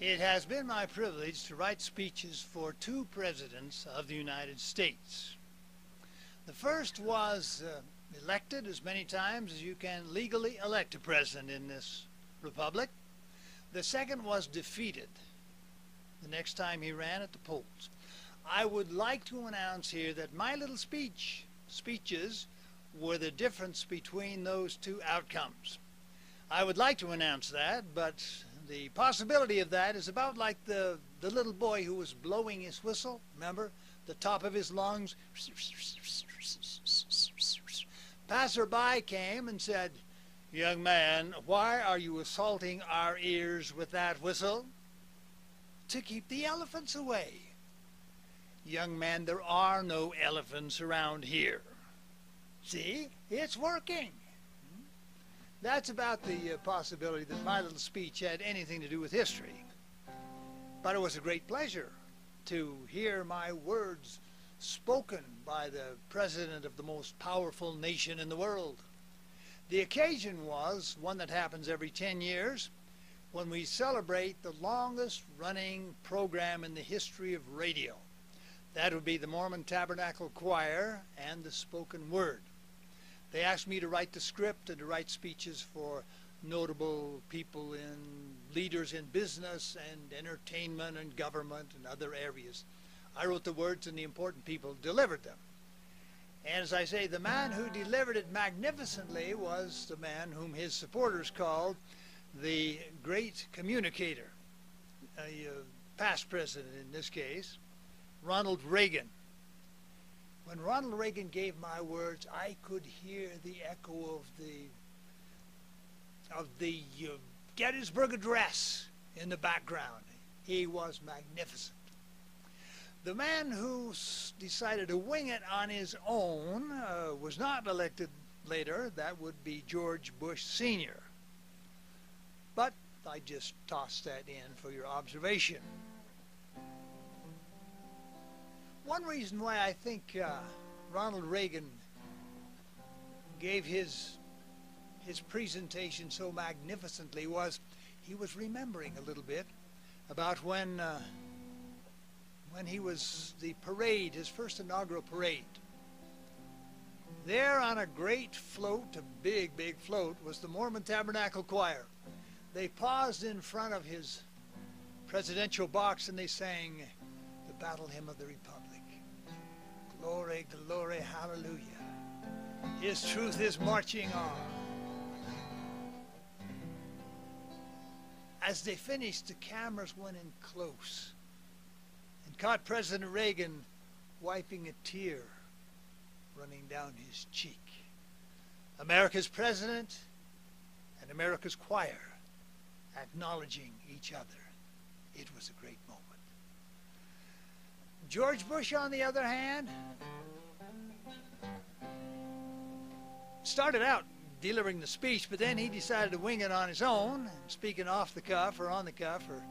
It has been my privilege to write speeches for two presidents of the United States. The first was elected as many times as you can legally elect a president in this republic. The second was defeated the next time he ran at the polls. I would like to announce here that my little speeches were the difference between those two outcomes. I would like to announce that, but the possibility of that is about like the little boy who was blowing his whistle, remember? The top of his lungs. Passerby came and said, "Young man, why are you assaulting our ears with that whistle?" "To keep the elephants away." "Young man, there are no elephants around here." See, it's working. That's about the possibility that my little speech had anything to do with history. But it was a great pleasure to hear my words spoken by the president of the most powerful nation in the world. The occasion was one that happens every 10 years when we celebrate the longest running program in the history of radio. That would be the Mormon Tabernacle Choir and the spoken word. They asked me to write the script and to write speeches for notable people leaders in business and entertainment and government and other areas. I wrote the words and the important people delivered them. And as I say, the man who delivered it magnificently was the man whom his supporters called the great communicator, a past president in this case, Ronald Reagan. When Ronald Reagan gave my words, I could hear the echo of the Gettysburg Address in the background. He was magnificent. The man who decided to wing it on his own was not elected later. That would be George Bush Sr. But I just tossed that in for your observation. One reason why I think Ronald Reagan gave his presentation so magnificently was he was remembering a little bit about when he was the parade, his first inaugural parade. There on a great float, a big, big float, was the Mormon Tabernacle Choir. They paused in front of his presidential box and they sang the Battle Hymn of the Republic. Glory, glory, hallelujah. His truth is marching on. As they finished, the cameras went in close and caught President Reagan wiping a tear running down his cheek. America's president and America's choir acknowledging each other. It was a great moment. George Bush, on the other hand, started out delivering the speech, but then he decided to wing it on his own, speaking off the cuff or on the cuff or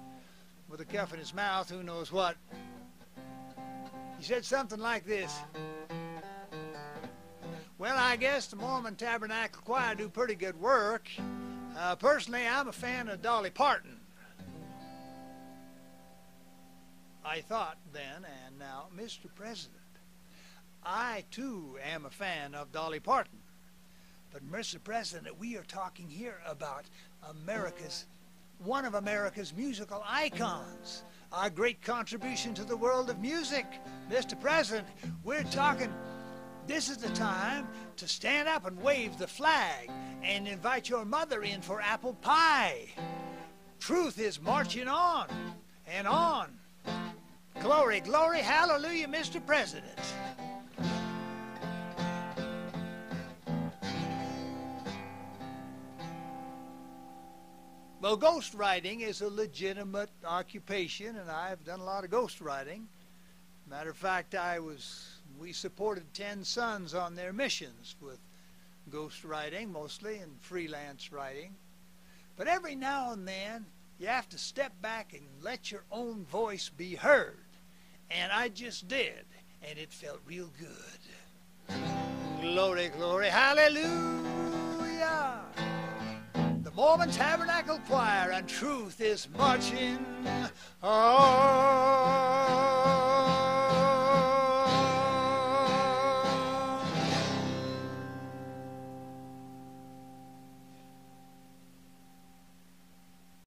with a cuff in his mouth, who knows what. He said something like this: "Well, I guess the Mormon Tabernacle Choir do pretty good work. Personally, I'm a fan of Dolly Parton." I thought then and now, Mr. President, I too am a fan of Dolly Parton. But Mr. President, we are talking here about one of America's musical icons, our great contribution to the world of music. Mr. President, we're talking, this is the time to stand up and wave the flag and invite your mother in for apple pie. Truth is marching on and on. Glory, glory, hallelujah, Mr. President. Well, ghostwriting is a legitimate occupation, and I've done a lot of ghostwriting. Matter of fact, we supported 10 sons on their missions with ghostwriting, mostly, and freelance writing. But every now and then, you have to step back and let your own voice be heard. And I just did, and it felt real good. Glory, glory, hallelujah. The Mormon Tabernacle Choir, and truth is marching on.